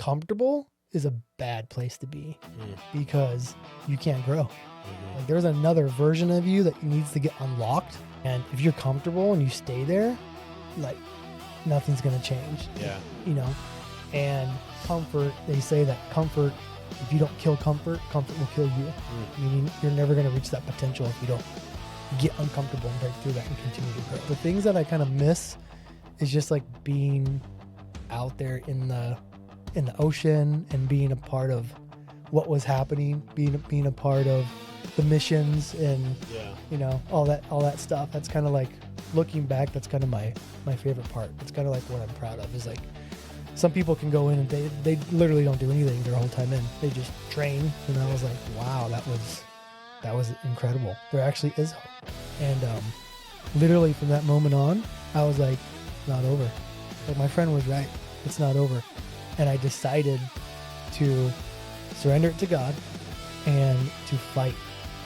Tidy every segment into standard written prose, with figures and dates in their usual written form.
comfortable is a bad place to be because you can't grow. Like there's another version of you that needs to get unlocked. And if you're comfortable and you stay there, like nothing's going to change. Yeah. You know, and comfort, they say that comfort, if you don't kill comfort, comfort will kill you. Meaning you're never going to reach that potential if you don't get uncomfortable and break through that and continue to grow. The things that I kind of miss is just like being out there in the ocean and being a part of what was happening, being a part of the missions and you know, all that stuff. That's kind of like, looking back, that's kind of my favorite part. It's kind of like what I'm proud of, is like some people can go in and they literally don't do anything their whole time in. They just train, and I was like, wow, that was incredible. There actually is hope. And literally from that moment on, I was like, it's not over. Like my friend was right, it's not over. And I decided to surrender it to God and to fight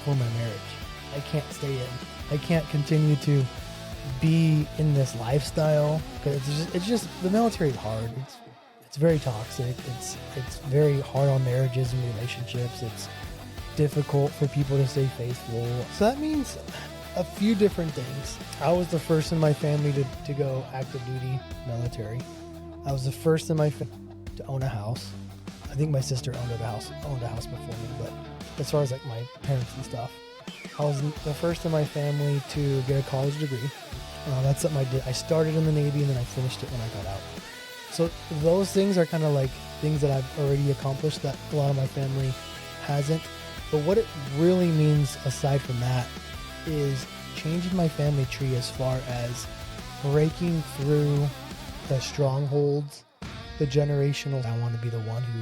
for my marriage. I can't stay in. I can't continue to be in this lifestyle because it's just the military is hard. It's very toxic. It's very hard on marriages and relationships. It's difficult for people to stay faithful. So that means a few different things. I was the first in my family to go active duty military. I was the first in my family to own a house. I think my sister owned a house before me, but as far as like my parents and stuff, I was the first in my family to get a college degree. That's something I did. I started in the Navy and then I finished it when I got out. So those things are kind of like things that I've already accomplished that a lot of my family hasn't. But what it really means aside from that is changing my family tree as far as breaking through the strongholds, the generational. I want to be the one who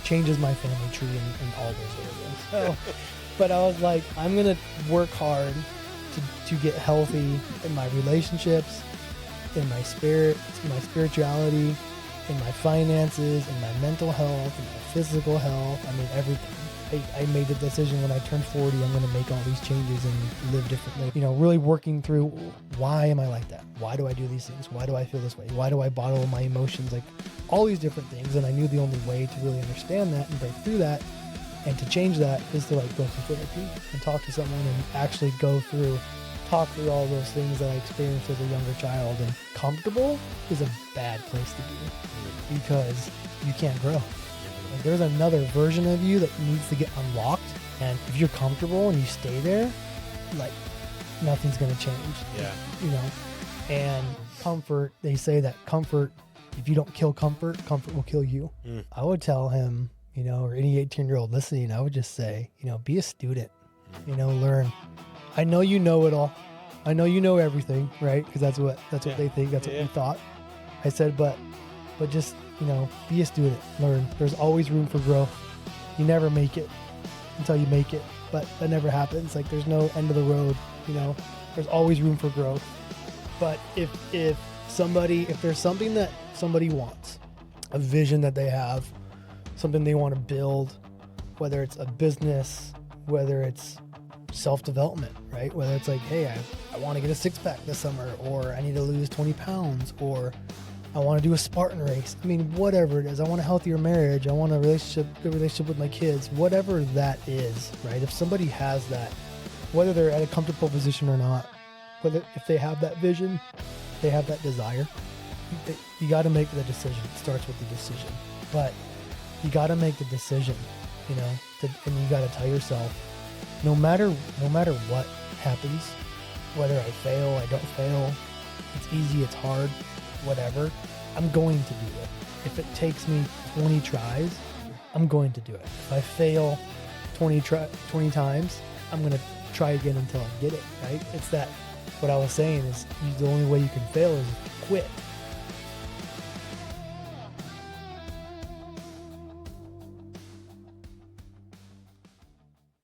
changes my family tree in all those areas. So, but I was like, I'm going to work hard to get healthy in my relationships, in my spirit, in my spirituality, in my finances, in my mental health, in my physical health. I mean, everything. I made the decision when I turned 40, I'm going to make all these changes and live differently. You know, really working through, why am I like that? Why do I do these things? Why do I feel this way? Why do I bottle my emotions? Like all these different things. And I knew the only way to really understand that and break through that and to change that is to like go through therapy and talk to someone and actually talk through all those things that I experienced as a younger child. And comfortable is a bad place to be because you can't grow. Like there's another version of you that needs to get unlocked, and if you're comfortable and you stay there, like nothing's gonna change. Yeah. You know, and comfort, they say that comfort, if you don't kill comfort, comfort will kill you. I would tell him, you know, or any 18-year-old listening, I would just say, you know, be a student, you know, learn. I know you know it all. I know you know everything, right? Because that's what they think. That's what we thought. I said, but just, you know, be a student, learn. There's always room for growth. You never make it until you make it, but that never happens. Like there's no end of the road, you know, there's always room for growth. But if there's something that somebody wants, a vision that they have, something they want to build, whether it's a business, whether it's self-development, right? Whether it's like, hey, I want to get a six-pack this summer, or I need to lose 20 pounds, or I want to do a Spartan race. I mean, whatever it is. I want a healthier marriage. I want a good relationship with my kids. Whatever that is, right? If somebody has that, whether they're at a comfortable position or not, if they have that vision, they have that desire, you got to make the decision. It starts with the decision. But you got to make the decision, you know, and you got to tell yourself, no matter what happens, whether I fail, I don't fail, it's easy, it's hard, whatever, I'm going to do it. If it takes me 20 tries, I'm going to do it. If I fail 20 times, I'm going to try again until I get it, right? It's that, what I was saying is the only way you can fail is quit.